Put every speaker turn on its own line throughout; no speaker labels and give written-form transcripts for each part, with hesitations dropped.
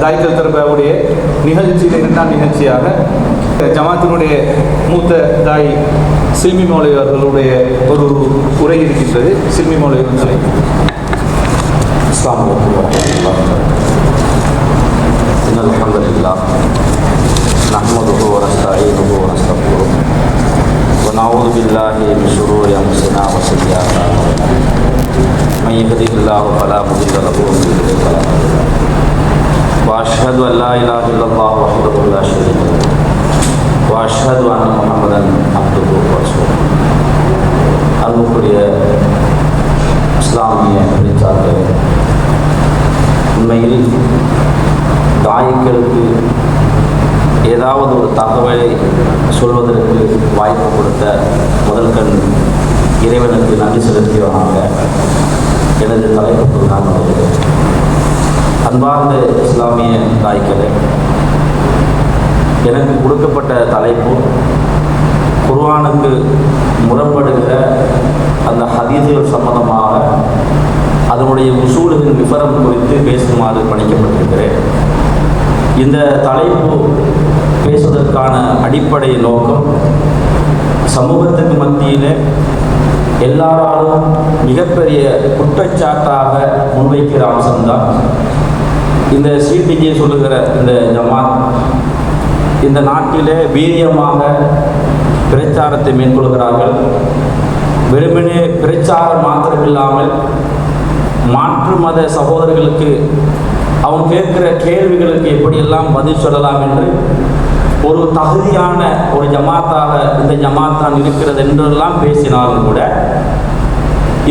தாய்க்கல் தர்பாவுடைய நிகழ்ச்சியில் இரண்டாம் நிகழ்ச்சியாக ஜமாத்தினுடைய மூத்த தாய் சில்மி மௌலவி அவர்களுடைய ஒரு உரை இருக்கின்றது. சில்மி மௌலவி அவர்களை
அஸ்ஸலாமு அலைக்கும் வரஹ்மத்துல்லாஹி இன்னல் ஹம்துலில்லாஹ் நஹ்மதுஹு வ நஸ்தஈனுஹு வ நஸ்தக்ஃபிருஹு வ நஊது பில்லாஹி மின் ஷுரூரி அன்ஃபுஸினா வ ஸய்யிஆத்தி அஅமாலினா மன் யஹ்திஹில்லாஹு ஃபலா முضில்ல லஹு வ மன் யுضلل ஃபலா ஹாதிய லஹு வ அஷ்ஹது அன் லா இலாஹா இல்லல்லாஹு வஹ்தஹு லா ஷரீக லஹு வ அஷ்ஹது அன்ன முஹம்மதன் அப்துஹு வ ரசூலுஹு. அன்புக்குரிய இஸ்லாமிய பேச்சாளர்களே, உண்மையில் தாய்க்களுக்கு ஏதாவது ஒரு தகவலை சொல்வதற்கு வாய்ப்பு கொடுத்த முதல் கண் இறைவனுக்கு நன்றி செலுத்தியவனாக எனது தலைப்புக்கு நான் வருகிறேன். அன்பார்ந்த இஸ்லாமிய தாய்க்களே, எனக்கு கொடுக்கப்பட்ட தலைப்பு குர்ஆனுக்கு முரண்படுகிற அந்த ஹதீஸ்கள் சம்பந்தமாக அதனுடைய உசூலின் விவரம் குறித்து பேசுமாறு பணிக்கப்பட்டிருக்கிறேன். இந்த தலைப்பு பேசுவதற்கான அடிப்படை நோக்கம் சமூகத்துக்கு மத்தியில் எல்லாராலும் மிகப்பெரிய குற்றச்சாட்டாக முன்வைக்கிற அம்சம்தான் இந்த சிபிஜே சொல்லுகிற இந்த ஜமாத் இந்த நாட்டிலே வீரியமாக பிரச்சாரத்தை மேற்கொள்கிறார்கள். வெறுமனே பிரச்சாரம் மாத்திரமில்லாமல் மாற்று மத சகோதரர்களுக்கு அவங்க கேட்கிற கேள்விகளுக்கு எப்படியெல்லாம் பதில் சொல்லலாம் என்று ஒரு தகுதியான ஒரு ஜமாத்தாக இந்த ஜமாத்தான் இருக்கிறது என்றெல்லாம் பேசினாலும் கூட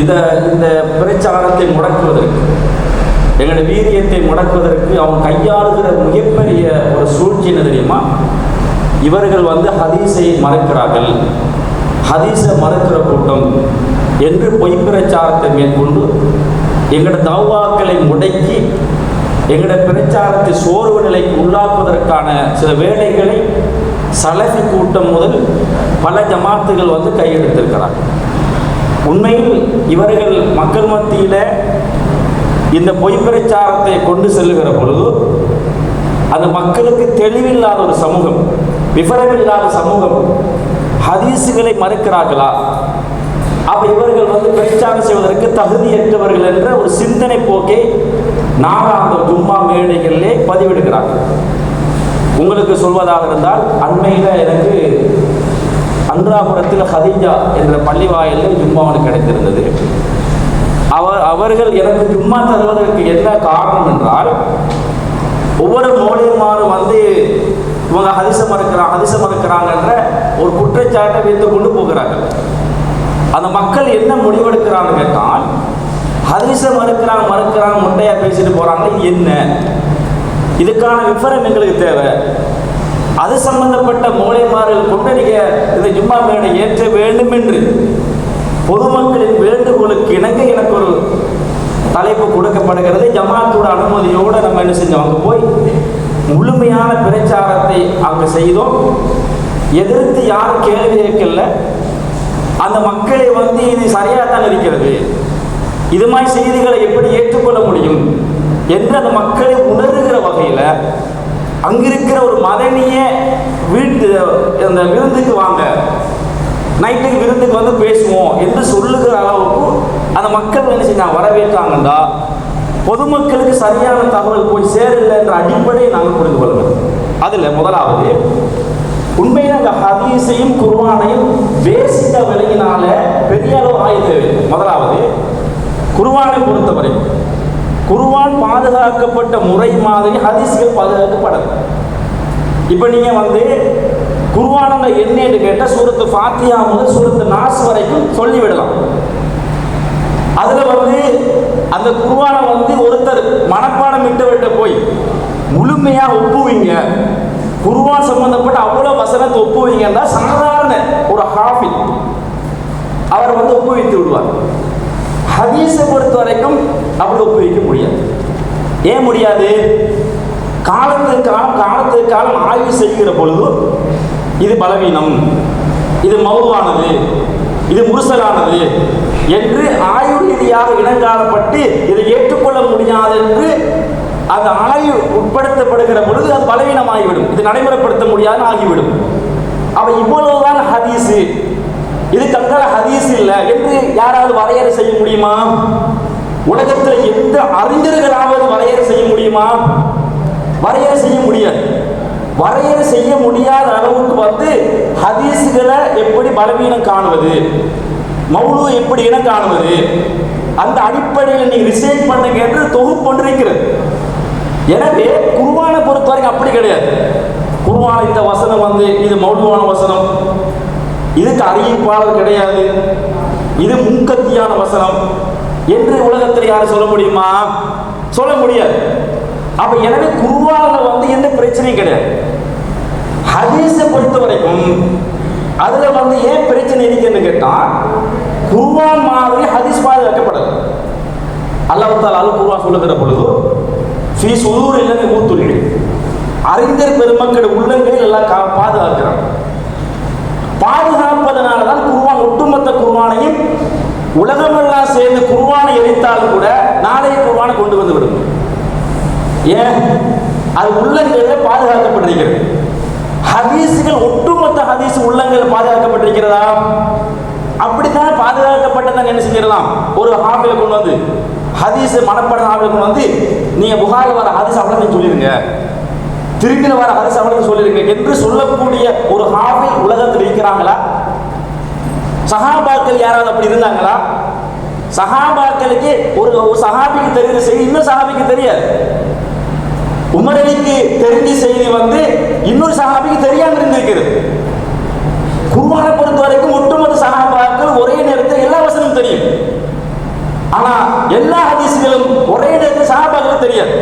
இந்த பிரச்சாரத்தை முடக்குவதற்கு, எங்களுடைய வீரியத்தை முடக்குவதற்கு அவங்க கையாளுகிற மிகப்பெரிய ஒரு சூழ்ச்சி என்ன தெரியுமா? இவர்கள் ஹதீஸை மறுக்கிறார்கள், ஹதீஸை மறுக்கிற கூட்டம் என்று பொய் பிரச்சாரத்தை மேற்கொண்டு எங்களோட தௌவாக்களை முடக்கி எங்களோட பிரச்சாரத்தை சோர்வு நிலைக்கு உள்ளாக்குவதற்கான சில வேலைகளை சலஃபி கூட்டம் முதல் பல ஜமாத்துகள் கையெடுத்திருக்கிறார்கள். உண்மையில் இவர்கள் மக்கள் மத்தியில் இந்த பொய் பிரச்சாரத்தை கொண்டு செல்லுகிற பொழுது அந்த மக்களுக்கு தெளிவில்லாத ஒரு சமூகம், விவரமில்லாத சமூகம் ஹதீஸுகளை மறுக்கிறார்களா, அப்ப இவர்கள் பிரச்சாரம் செய்வதற்கு தகுதியற்றவர்கள் என்ற ஒரு சிந்தனை போக்கை நாளாந்த ஜும்மா மேடைகளிலே பதிவிடுகிறார்கள். உங்களுக்கு சொல்வதாக இருந்தால், அண்மையில் எனக்கு அன்றாபுரத்தில் ஹதீஜா என்ற பள்ளி வாயிலில் ஜும்மாவுக்கு கிடைத்திருந்தது. அவர்கள் எனக்கு ஜும்மா தருவதற்கு என்ன காரணம் என்றால், ஒவ்வொரு மௌலியமாரும் இவங்க ஹதீஸை மறுக்கிறாங்க என்ற ஒரு குற்றச்சாட்டை வைத்துக் கொண்டு போகிறார்கள். அந்த மக்கள் என்ன முடிவெடுக்கிறாங்க கேட்டால், ஹதீஸை மறுக்கிறாங்க முட்டையா பேசிட்டு போறாங்க. என்ன இதுக்கான விவரம் எங்களுக்கு தேவை, அது சம்பந்தப்பட்ட மௌலியமார்கள் கொண்டு நீங்க இந்த ஜும்மா மேடை ஏற்ற வேண்டும் என்று பொதுமக்களின் வேண்டுகோளுக்கு இணங்க எனக்கு ஒரு தலைப்பு கொடுக்கப்படுகிறது. ஜமாத்தோட அனுமதியோடு நம்ம என்ன செஞ்சோம், அங்கே போய் முழுமையான பிரச்சாரத்தை அங்கே செய்தோம். எதிர்த்து யாரும் கேள்வி கேட்கல. அந்த மக்களை இது சரியாக தான் இருக்கிறது, இது மாதிரி செய்திகளை எப்படி ஏற்றுக்கொள்ள முடியும் என்று அந்த மக்களை உணர்கிற வகையில் அங்கிருக்கிற ஒரு மதனிய அந்த விருந்துக்கு வாங்க, நைட்டுக்கு விருந்துக்கு பேசுவோம் என்று சொல்லுகிற அளவுக்கு அந்த மக்கள் என்ன செஞ்சாங்க, வரவேற்றாங்கண்டா பொதுமக்களுக்கு சரியான தகவல் போய் சேரல என்ற அடிப்படையை நாங்கள் புரிந்து கொள்ள வேண்டும். அதில் முதலாவது, உண்மையில் அந்த ஹதீஸையும் குர்ஆனையும் பேசிக்க விலகினால பெரிய அளவு ஆயுத. முதலாவது, குர்ஆனை பொறுத்தவரை குர்ஆன் பாதுகாக்கப்பட்ட முறை மாதிரி ஹதீஸ்கள் பாதுகாக்கப்படாது. இப்போ நீங்கள் குர்ஆனோட என்னன்னு கேட்டால் சூரத்து ஃபாத்திஹா முதல் சூரத்து நாஸ் வரைக்கும் சொல்லிவிடலாம். அதில் அந்த குர்ஆனை ஒருத்தர் மனப்பாடம் விட்டு போய் முழுமையாக ஒப்புவீங்க, குர்ஆன் சம்பந்தப்பட்ட அவ்வளோ வசனத்தை ஒப்புவீங்கன்னா சாதாரண ஒரு ஹாஃபிஸ் அவர் ஒப்புவித்து விடுவார். ஹதீஸை பொறுத்த வரைக்கும் அப்படி ஒப்புவிக்க முடியாது. ஏன் முடியாது? காலத்துக்கு காலம் ஆய்வு செய்கிற பொழுது இது பலவீனம், இது மௌதுவானது, இது முர்சலானது என்று ஆய்வு ரீதியாக இனங்காணப்பட்டு இதை ஏற்றுக்கொள்ள முடியாது என்று அந்த ஆய்வு உட்படுத்தப்படுகிற பொழுது அது பலவீனமாகிவிடும், இது நடைமுறைப்படுத்த முடியாது ஆகிவிடும். அப்ப இவ்வளவுதான் ஹதீஸு, இது தங்கால ஹதீஸ் இல்லை என்று யாராவது வரையறை செய்ய முடியுமா? உலகத்தில் எந்த அறிஞர்களாவது வரையறை செய்ய முடியுமா? வரையறை செய்ய முடியாது. வரையறை செய்ய முடியாத அளவுக்கு ஹதீஸுகளை எப்படி பலவீனம் காணுவது, மௌலு எப்படி இனம் காணுவது, அந்த அடிப்படையில் நீ ரிசர்ச் பண்ணுங்க என்று தொகுப்பு கொண்டிருக்கிறது. எனவே குர்ஆனை பொறுத்த வரைக்கும் அப்படி கிடையாது. குர்ஆன் இந்த வசனம் இது மௌலுவான வசனம், இதுக்கு அறிவிப்பாளர் கிடையாது, இது முன்கத்தியான வசனம் என்று உலகத்தில் யாரும் சொல்ல முடியுமா? சொல்ல முடியாது. அப்ப எனவே குர்ஆன்ல எந்த பிரச்சனையும் கிடையாது. ஹதீஸை பொறுத்த வரைக்கும் அதுல ஏன் பிரச்சனை இருக்குன்னு கேட்டா, குர்ஆன் மாதிரி ஹதீஸ் பாதுகாக்கப்படல. அல்லாஹ் தஆலா அல் குர்ஆன் சொல்லுகிற பொழுது ஃபீ சுதூரில் லதீன ஊத்துல் இல்ம், அறிஞர் பெருமக்கள் உள்ளங்களில் எல்லாம் பாதுகாக்கிறான். பாதுகாப்பதனால தான் குர்ஆன் ஒட்டுமொத்த குர்ஆனையும் உலகமெல்லாம் சேர்ந்து குர்ஆனை எரித்தாலும் கூட நாளைய குர்ஆனை கொண்டு வந்து விடும். ஏன்? அது உள்ளங்களில் பாதுகாக்கப்பட்டிருக்கிறது. ஹதீஸுகள் ஒட்டுமொத்த ஹதீஸ் உள்ளங்கள் பாதுகாக்கப்பட்டிருக்கிறதா? அப்படித்தான் பாதுகாக்கப்பட்டதான். என்ன செஞ்சிடலாம், ஒரு ஹாஃபில கொண்டு ஹதீஸ் மனப்பாட ஹாஃபில கொண்டு நீங்க புகாரி வர ஹதீஸ் அவ்வளவு சொல்லிருங்க, திரும்பில வர ஹதீஸ் அவ்வளவு சொல்லிருங்க என்று சொல்லக்கூடிய ஒரு ஹாஃபில் உலகத்தில் இருக்கிறாங்களா? சஹாபாக்கள் யாராவது அப்படி இருந்தாங்களா? சஹாபாக்களுக்கு ஒரு சஹாபிக்கு தெரிந்த செய்தி இன்னும் சஹாபிக்கு தெரியாது. உமர் அலிக்கு தெரிஞ்ச செய்தி இன்னொரு சஹாபிக்கு தெரியாம இருந்திருக்கிறது. குர்ஆனை பொறுத்த வரைக்கும் ஒட்டுமொத்த சஹாபாக்கள் ஒரே நேரத்தில் எல்லா வசனமும் தெரியும். ஆனா எல்லா ஹதீஸ்களும் ஒரே நேரத்தில் சஹாபாக்களுக்கு தெரியாது.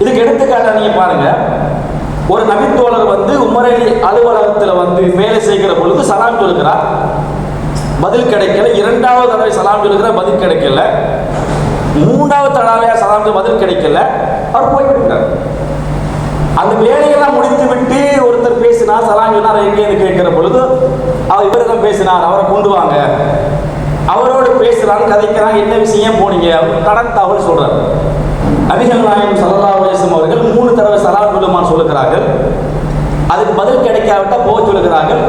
இதுக்கு எடுத்துக்காட்டா நீங்க பாருங்க, ஒரு நபித்தோழர் உமர் அலி அலுவலகத்தில் வேலை செய்கிற பொழுது சலாம் சொல்லுகிறார், பதில் கிடைக்கல. இரண்டாவது தடவை சலாம் சொல்லுகிறார், பதில் கிடைக்கல. மூன்றாவது தடவை சலாம் பதில் கிடைக்கல. அவர் போய்விட்டார். அந்த வேலையெல்லாம் முடித்து விட்டு ஒருத்தர் பேசினார், சலாம் சொன்னார், எங்கேன்னு கேட்கிற பொழுது அவர் இவரை தான் பேசினார், அவரை கொண்டு வாங்க. அவரோடு பேசுறாங்க, கதைக்கிறாங்க, என்ன விஷயம் போனீங்க, கடன் தகவல் சொல்றாரு. நபிகள் நாயகம் ஸல்லல்லாஹு அலைஹி வஸல்லம் அவர்கள் 3 தடவை சலாம் சொல்லுமான்னு சொல்லுகிறார்கள். அதுக்கு பதில் கிடைக்காவிட்டா போக சொல்லுகிறார்கள்.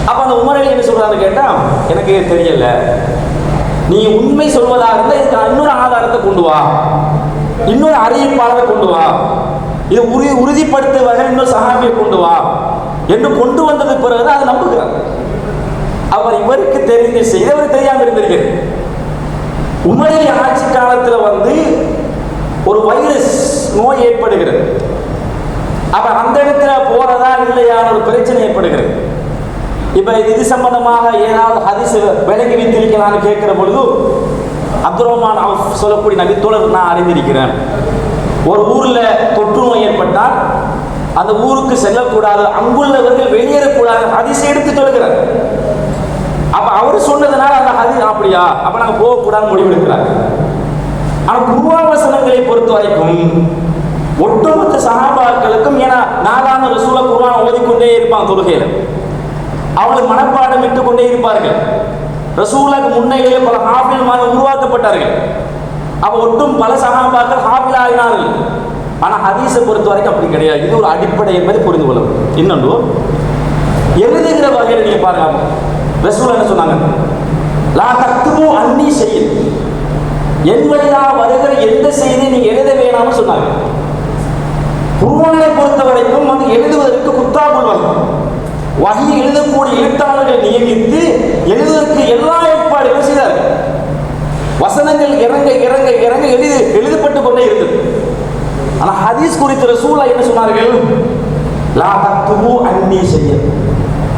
அப்ப அந்த உமர் அலி என்ன சொல்றாருன்னு கேட்டா, எனக்கு தெரியல, நீ உண்மை சொல்வதாக இருந்தால் இதுக்கு இன்னொரு ஆதாரத்தை கொண்டு வா, இன்னொரு அறிவிப்பாளரை கொண்டு வா, இதை உறுதிப்படுத்துவதாக இன்னொரு சஹாபியை கொண்டு வா என்று கொண்டு வந்தது பிறகு அதை நம்புகிறார். அவர் இவருக்கு தெரிந்த செய்தி அவர் தெரியாமல் இருந்திருக்கிறது. உமர் அலி ஆட்சி காலத்தில் ஒரு வைரஸ் நோய் ஏற்படுகிறது. அப்ப அந்த இடத்துல போறதா இல்லையான ஒரு பிரச்சனை ஏற்படுகிறது. இப்ப இது சம்பந்தமாக ஏதாவது ஹதீஸ் விலகி வைத்திருக்கலான்னு கேட்கிற பொழுது அப்துல் ரஹ்மான் அவுஃப் சொல்லக்கூடிய நபித்தோழர் நான் அறிந்திருக்கிறேன், ஒரு ஊர்ல தொற்று நோய் ஏற்பட்டால் அந்த ஊருக்கு செல்லக்கூடாது, அங்குள்ளவர்கள் வெளியேறக்கூடாது ஹதீஸை எடுத்து சொல்கிறார். அப்ப அவர் சொன்னதுனால அந்த ஹதீஸ் அப்படியா, அப்ப நாங்க போகக்கூடாது முடிவெடுக்கிறார். ஆனா குர்ஆன் வசனங்களை பொறுத்த வரைக்கும் ஒட்டுமொத்த சஹாபாக்களுக்கும், ஏன்னா நாளான ரசூல குர்ஆன் ஓதிக்கொண்டே இருப்பாங்க தொழுகையில, அவங்களுக்கு மனப்பாடம் விட்டுக் கொண்டே இருப்பார்கள். ரசூலுக்கு முன்னையிலே பல ஹாஃபில்மார்கள் உருவாக்கப்பட்டார்கள். அப்ப ஒட்டும் பல சஹாபாக்கள் ஹாஃபில் ஆகினார்கள். ஆனா ஹதீஸை பொறுத்த வரைக்கும் அப்படி கிடையாது. இது ஒரு அடிப்படை என்பதை புரிந்து கொள்ளும். இன்னொன்று, எழுதுகிற வகையில் நீங்க பாருங்க, ரசூல் என்ன சொன்னாங்க, லா தக்துபு அன்னி ஷைஇன், என் வழியாக வருகிற எந்த செய்தியை நீங்க எழுத வேணாம்னு சொன்னாங்க. குர்ஆனை பொறுத்த வரைக்கும் எழுதுவதற்கு குத்தாபுல் வஹி எழுதக்கூடிய எழுத்தாளர்களை நியமித்து எழுதுவதற்கு எல்லா ஏற்பாடுகளும் செய்தார்கள். வசனங்கள் இறங்க இறங்க இறங்க எழுதப்பட்டு கொண்டே இருந்தது. ஆனா ஹதீஸ் குறித்த ரசூலுல்லாஹ் என்ன சொன்னார்கள், லா தக்துபு அன்னி ஷைஇன்,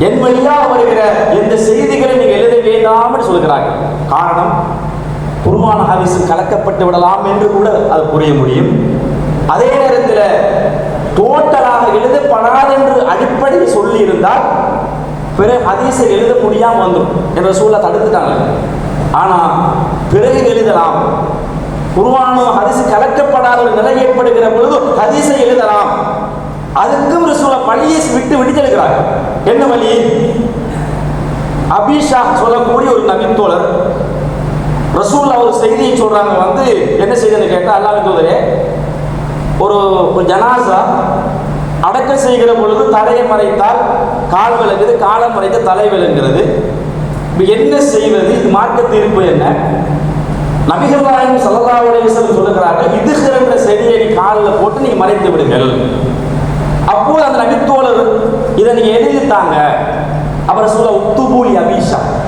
என் வழியாக வருகிற எந்த செய்திகளை நீங்க எழுத வேண்டாம்னு சொல்கிறார்கள். காரணம், குர்ஆன் ஹதீஸ் கலக்கப்பட்டு விடலாம் என்று கூட அது புரிய முடியும். அதே நேரத்தில் டோட்டலாக எழுதப்படாது என்று அடிப்படையில் சொல்லி இருந்தால் பிறகு ஹதீஸை எழுத முடியாமல் வந்துடும் என்ற சூழலை தடுத்துட்டாங்க. ஆனா பிறகு எழுதலாம், குர்ஆனும் ஹதீஸ் கலக்கப்படாத ஒரு நிலை ஏற்படுகிற பொழுது ஹதீஸை எழுதலாம். அதுக்கும் ரசூலை வழியை விட்டு விடுதெடுக்கிறாங்க. என்ன வழி? அபிஷா சொல்லக்கூடிய ஒரு நபித்தோழர் ரசூலுல்லாஹ் ஒரு செய்தியை சொல்றாங்க. என்ன செய்தின்னு கேட்டா, அல்லாஹ்வின் தூதரே, ஒரு ஜனாசா அடக்கம் செய்கிற பொழுது தலையை மறைத்தால் கால் விளங்குது, காலம் மறைத்த தலை விளங்குகிறது. இப்போ என்ன செய்வது? இது மார்க்க தீர்ப்பு என்ன? நபிகள் நாயகம் ஸல்லல்லாஹு அலைஹி வஸல்லம் சொல்லுகிறார்கள், இதுகிற என்ற செடியை காலில் போட்டு நீங்க மறைத்து விடுங்கள். அப்போது அந்த நபித்தோழர் இதை நீங்க எழுதித்தாங்க. அப்புறம் சொல்ல உத்துபூலி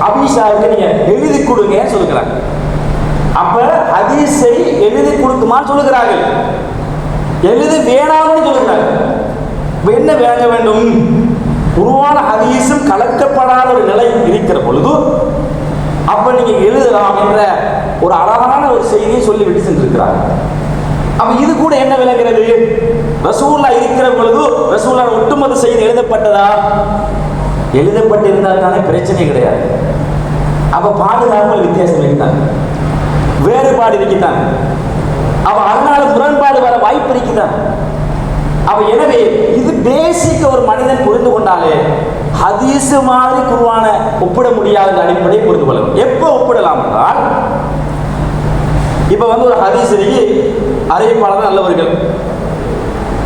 அபீஷாவுக்கு நீங்க எழுதி கொடுங்க சொல்லுகிறாங்க. அப்ப ஹதீஸை எழுதி கொடுக்குமான்னு சொல்லுகிறார்கள், எழுதி வேணாம்னு சொல்லுகிறார்கள். என்ன வேங்க வேண்டும்? குர்ஆன் ஹதீஸும் கலக்கப்படாத ஒரு நிலை இருக்கிற பொழுது அப்ப நீங்க எழுதலாம் என்ற ஒரு அழகான ஒரு செய்தியை சொல்லிவிட்டு சென்றிருக்கிறார். அப்ப இது கூட என்ன விளங்குகிறது? ரசூலுல்லாஹ் இருக்கிற பொழுது ரசூலுல்லாஹ் ஒட்டுமொத்த செய்தி எழுதப்பட்டதா? எழுதப்பட்டிருந்தால் தானே பிரச்சனை கிடையாது. அப்ப பாதுகாப்பு வித்தியாசம் இருக்காங்க, வேறுபாடு இருக்குதான். அப்ப அதனால முரண்பாடு வர வாய்ப்பு இருக்குதான். அப்ப எனவே இது பேசிக்க ஒரு மனிதன் புரிந்து கொண்டாலே ஹதீஸ் மாதிரி குர்ஆனை ஒப்பிட முடியாத அடிப்படையை புரிந்து கொள்ளலாம். எப்போ ஒப்பிடலாம் என்றால், இப்ப ஒரு ஹதீஸ் அறிவிப்பாளர் நல்லவர்கள்,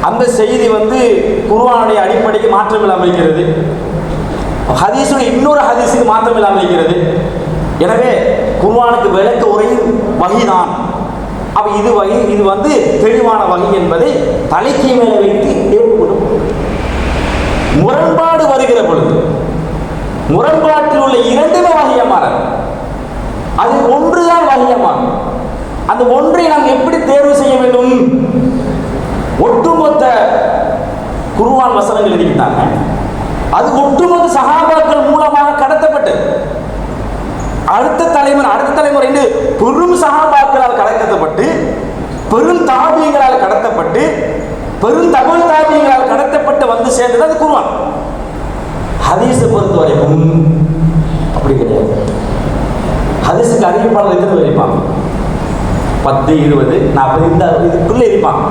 அந்த செய்தி குர்ஆனுடைய அடிப்படைக்கு மாற்றம் இல்லாமல் இருக்கிறது, ஹதீஸுடைய இன்னொரு ஹதீஸுக்கு மாற்றம் இல்லாமல் இருக்கிறது. எனவே குர்ஆனுக்கு விளக்க உரையும் வகைதான். அப்ப இது வகை, இது தெளிவான வகை என்பதை தலைக்கு மேலே வைத்து ஏற்றுக்கொள்ளும். முரண்பாடு வருகிற பொழுது முரண்பாட்டில் உள்ள இரண்டுமே வகையமான, அது ஒன்றுதான் வகையமான. அந்த ஒன்றை நாம் எப்படி தேர்வு செய்ய வேண்டும்? ஒட்டுமொத்த குர்ஆன் வசனங்கள் இருக்கின்றன, அது ஒட்டுமொத்த சஹாபாக்கள் மூலமாக கடத்தப்பட்டது. அடுத்த தலைமுறை என்று பெரும் சஹாபாக்களால் கடத்தப்பட்டு, பெரும் தாபியங்களால் கடத்தப்பட்டு, பெரும் தகவல் தாபியங்களால் கடத்தப்பட்டு சேர்ந்தது அது குர்ஆன். ஹதீஸை பொறுத்த வரைக்கும் அப்படி கிடையாது. ஹதீஸுக்கு அறிவிப்பாளர் எத்தனை இருப்பாங்க? 10, 20, 40 இந்த இதுக்குள்ளே இருப்பாங்க.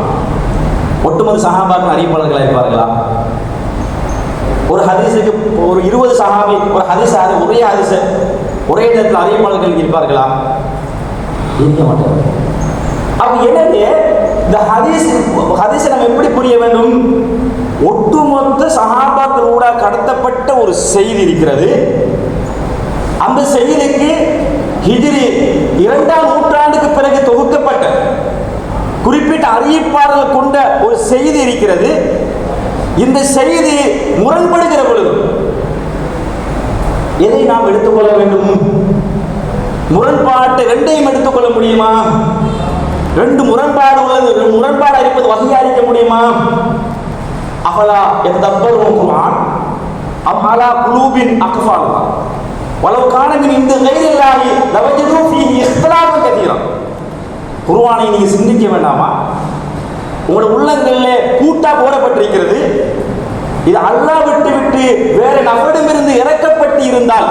ஒட்டுமொத்த சஹாபாக்கள் அறிவிப்பாளர்களாக இருப்பார்களா? ஒரு ஹதீஸுக்கு ஒரு 20 சஹாபி ஒரு ஹதீஸ், ஒரே ஹதீஸ் ஒரே இடத்தில் அறிவிப்பாளர்கள் இருப்பார்களா? இருக்க மாட்டார்கள். அப்ப எனவே இந்த ஹதீஸை நம்ம எப்படி புரிய வேண்டும்? ஒட்டுமொத்த சஹாபாக்களோட கடத்தப்பட்ட ஒரு செய்தி இருக்கிறது. அந்த செய்திக்கு ஹிஜ்ரி 2ஆம் நூற்றாண்டுக்கு பிறகு தொகுக்கப்பட்ட குறிப்பிட்ட அறிவிப்பாளர்கள் கொண்ட ஒரு செய்தி இருக்கிறது. இந்த செய்தி முரண்படுகிற பொழுது எதை நாம் எடுத்துக்கொள்ள வேண்டும்? முரண்பாட்டை ரெண்டையும் எடுத்துக்கொள்ள முடியுமா? ரெண்டு முரண்பாடு உள்ளது, முரண்பாடு இருப்பது வகையாரிக்க முடியுமா? அஃபலா யததப்பருன குர்ஆன் அம் அலா குலூபின் அக்ஃபாலுஹா வலவ் கான மின் இன்தி கைரில்லாஹி லவஜது ஃபீஹி இக்திலாஃபன் கதீரா. குர்ஆனை நீங்க சிந்திக்க வேண்டாமா? உங்களுடைய உள்ளங்களிலே கூட்டா போடப்பட்டிருக்கிறது. இது அல்லாஹ் விட்டு வேற நபரிடமிருந்து இறக்கப்பட்டு இருந்தால்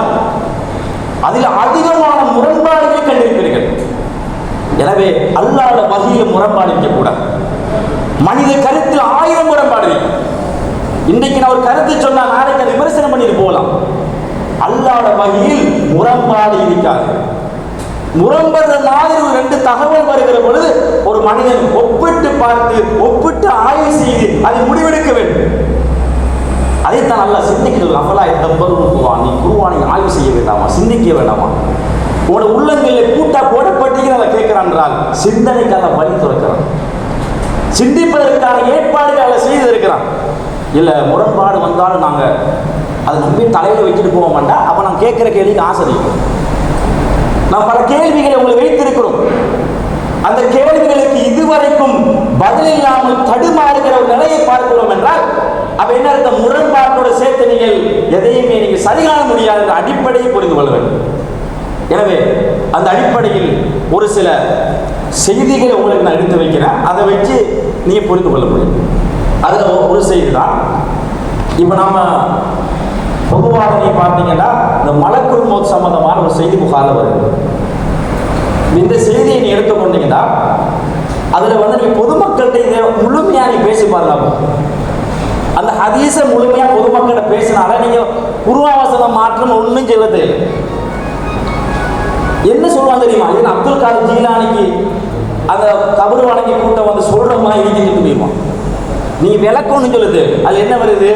அதில் அதிகமான முரண்பாடுகளை கண்டிருப்பீர்கள். எனவே அல்லாஹ்வுடைய வஹீயில் முரண்பாடு இருக்கக்கூடாது. மனித கருத்தில் 1000 முரண்பாடு இருக்கு. இன்றைக்கு நான் ஒரு கருத்து சொன்னா நாளைக்கு அதை விமர்சனம் பண்ணிட்டு போகலாம். அல்லாஹ்வுடைய வஹீயில் முரண்பாடு இருக்காது. முரண்படுற மாதிரி ஒரு 2 தகவல் வருகிற பொழுது ஒரு மனிதன் ஒப்பிட்டு பார்த்து ஒப்பிட்டு ஆய்வு செய்து அதை முடிவெடுக்க வேண்டும். அதைத்தான் அல்லாஹ் சிந்திக்கிறது. அஃபலா யததப்பருன குர்ஆன், நீ குர்ஆனை ஆய்வு செய்ய வேண்டாமா? சிந்திக்க வேண்டாமா? உங்களோட உள்ளங்களில் கூட்டா போடப்பட்டீங்க கேட்கிறான் என்றால் சிந்தனைக்கான வழி துறக்கிறான், சிந்திப்பதற்கான ஏற்பாடுகளை செய்திருக்கிறான். இல்லை முரண்பாடு வந்தாலும் நாங்கள் அதை நம்பி தலையில் வச்சுட்டு போக மாட்டோம். அப்போ நான் கேட்குற கேள்விக்கு ஆசிரியர் நான் பல கேள்விகளை உங்களை வைத்திருக்கிறோம். அந்த கேள்விகளுக்கு இதுவரைக்கும் பதில் இல்லாமல் தடுமாறுகிற ஒரு நிலையை பார்க்கிறோம் என்றால் அப்ப என்ன அர்த்தம்? முரண்பாட்டோட சேர்த்து நீங்கள் எதையுமே நீங்கள் சரிகாண முடியாத அடிப்படையை புரிந்து கொள்ள வேண்டும். எனவே அந்த அடிப்படையில் ஒரு சில செய்திகளை உங்களுக்கு நான் எடுத்து வைக்கிறேன், அதை வச்சு நீங்க புரிந்து கொள்ள முடியும். அதுல ஒரு செய்தி தான் இப்ப நாம பொதுவாக நீங்க பார்த்தீங்கன்னா இந்த மலக்குள் மௌத் சம்பந்தமான ஒரு செய்தி புகாரில் வருது. இந்த செய்தியை நீ எடுத்துக்கொண்டீங்கன்னா அதுல நீ பொதுமக்கள்கிட்ட இதை முழுமையா நீ பேசி பாருங்க. அந்த ஹதீஸை முழுமையா பொதுமக்கிட்ட பேசினால நீங்க குர்ஆன் மாற்றம் ஒன்றும் செய்வது இல்லை. என்ன சொல்லுவாங்க தெரியுமா? இது அப்துல் காதர் ஜீலானிக்கு அந்த கபர் வணங்கி கூட்டம் வந்து சொல்ற மாதிரி இடிச்சுட்டு போயிடுவான். நீ விளக்கம்னு சொல்லுது, அது என்ன வருது?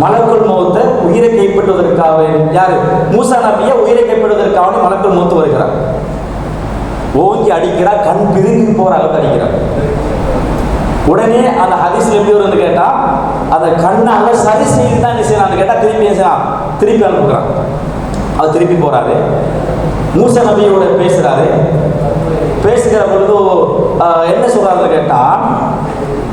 மலக்குள் மௌத்தை உயிரை கைப்பற்றுவதற்காக யாரு? மூசா நபியை உயிரை கைப்பற்றுவதற்காக மலக்குள் மௌத்து வருகிறார். ஓங்கி அடிக்கிறார், கண் பிரிஞ்சு போற அளவுக்கு அடிக்கிறார். உடனே அந்த ஹதீஸ்ல எப்படி வரும்னு கேட்டா, அந்த கண்ணால சரி செய்து தான் என்ன செய்யறான்னு கேட்டா திருப்பி அனுப்புகிறான். அது திருப்பி போறாரு, மூசா நபியோட பேசுறாரு. பேசுகிற பொழுது என்ன சொல்றாருன்னு கேட்டா,